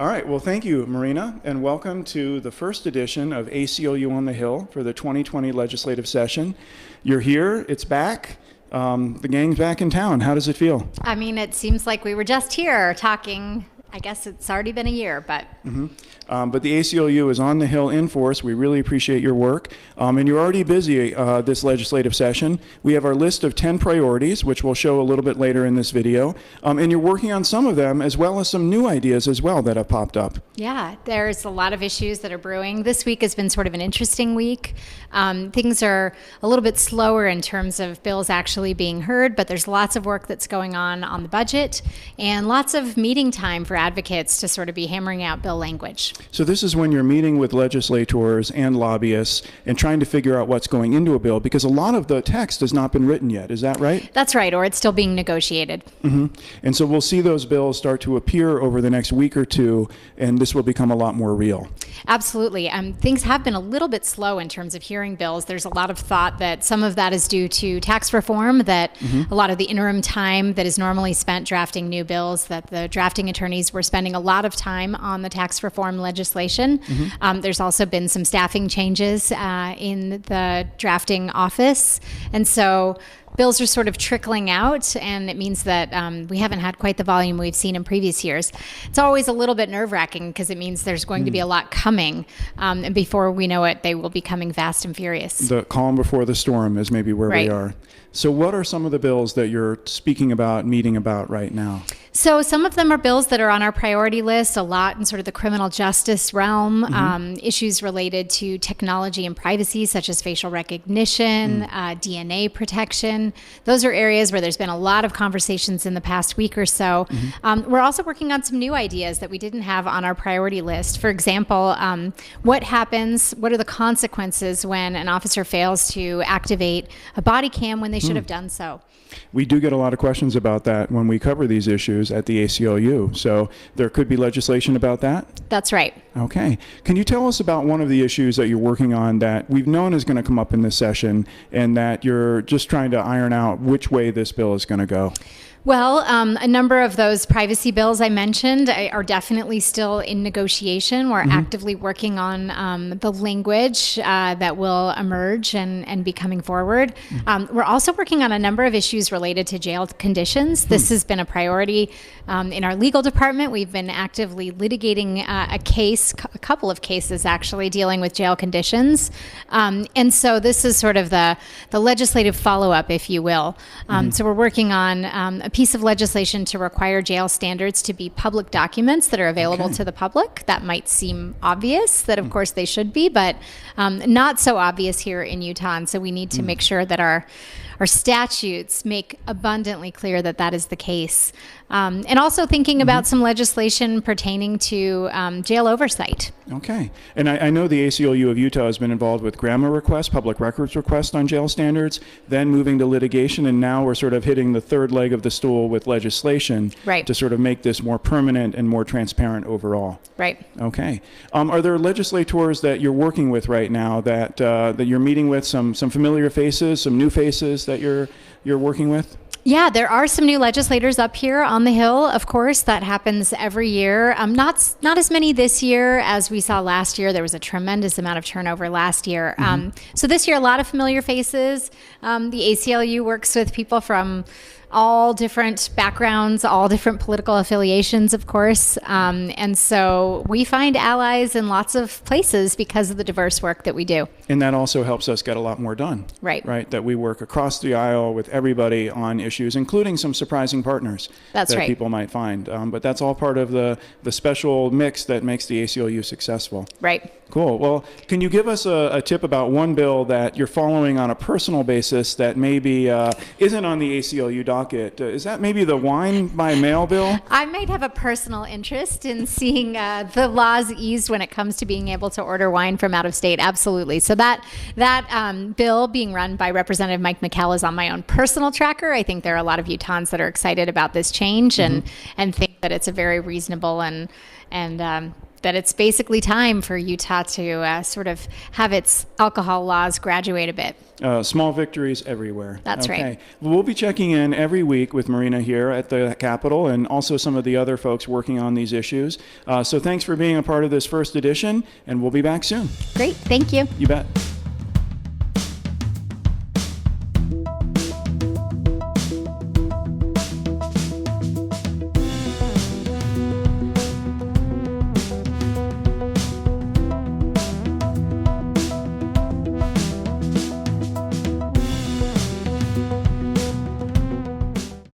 All right, well, thank you, Marina, and welcome to the first edition of ACLU on the Hill for the 2020 legislative session. You're here, it's back, the gang's back in town. How does it feel? I mean, it seems like we were just here talking. I guess it's already been a year, but... But the ACLU is on the Hill in force. We really appreciate your work. And you're already busy this legislative session. We have our list of 10 priorities, which we'll show a little bit later in this video. And you're working on some of them, as well as some new ideas as well that have popped up. Yeah, there's a lot of issues that are brewing. This week has been sort of an interesting week. Things are a little bit slower in terms of bills actually being heard, but there's lots of work that's going on the budget and lots of meeting time for advocates to sort of be hammering out bill language. So this is when you're meeting with legislators and lobbyists and trying to figure out what's going into a bill, because a lot of the text has not been written yet. Is that right? That's right, or it's still being negotiated. And so we'll see those bills start to appear over the next week or two, and this will become a lot more real. Absolutely. Things have been a little bit slow in terms of hearing bills. There's a lot of thought that some of that is due to tax reform, that a lot of the interim time that is normally spent drafting new bills, that the drafting attorneys were spending a lot of time on the tax reform legislation. There's also been some staffing changes in the drafting office. And so bills are sort of trickling out, and it means that we haven't had quite the volume we've seen in previous years. It's always a little bit nerve-wracking because it means there's going to be a lot coming, and before we know it, they will be coming fast and furious. The calm before the storm is maybe where we are. So what are some of the bills that you're speaking about, meeting about right now? So some of them are bills that are on our priority list, a lot in sort of the criminal justice realm, issues related to technology and privacy, such as facial recognition, DNA protection. Those are areas where there's been a lot of conversations in the past week or so. We're also working on some new ideas that we didn't have on our priority list. For example, what are the consequences when an officer fails to activate a body cam when they should have done so? We do get a lot of questions about that when we cover these issues at the ACLU. So there could be legislation about that? That's right. Okay. Can you tell us about one of the issues that you're working on that we've known is going to come up in this session, and that you're just trying to iron out which way this bill is going to go? Well, a number of those privacy bills I mentioned are definitely still in negotiation. We're actively working on the language that will emerge and be coming forward. We're also working on a number of issues related to jail conditions. This has been a priority in our legal department. We've been actively litigating a couple of cases actually, dealing with jail conditions. And so this is sort of the legislative follow-up, if you will. So we're working on a piece of legislation to require jail standards to be public documents that are available to the public. That might seem obvious, that of course they should be, but not so obvious here in Utah. And so we need to make sure that our statutes make abundantly clear that that is the case. And also thinking about some legislation pertaining to jail oversight. Okay. And I know the ACLU of Utah has been involved with grammar requests, public records requests on jail standards, then moving to litigation, and now we're sort of hitting the third leg of the stool with legislation to sort of make this more permanent and more transparent overall. Right. Okay. Are there legislators that you're working with right now that that you're meeting with, some familiar faces, some new faces that you're working with? Yeah, there are some new legislators up here on the Hill, of course. That happens every year. Not as many this year as we saw last year. There was a tremendous amount of turnover last year. So this year, a lot of familiar faces. The ACLU works with people from all different backgrounds, all different political affiliations, of course. And so we find allies in lots of places because of the diverse work that we do. And that also helps us get a lot more done. Right. Right. That we work across the aisle with everybody on issues, including some surprising partners that people might find. But that's all part of the special mix that makes the ACLU successful. Right. Cool. Well, can you give us a tip about one bill that you're following on a personal basis that maybe isn't on the ACLU docket? Is that maybe the wine by mail bill? I might have a personal interest in seeing the laws eased when it comes to being able to order wine from out of state. Absolutely. So that bill being run by Representative Mike McKell is on my own personal tracker. I think there are a lot of Utahns that are excited about this change and think that it's a very reasonable and it's basically time for Utah to sort of have its alcohol laws graduate a bit. Small victories everywhere. That's right. We'll be checking in every week with Marina here at the Capitol and also some of the other folks working on these issues. So thanks for being a part of this first edition, and we'll be back soon. Great. Thank you. You bet.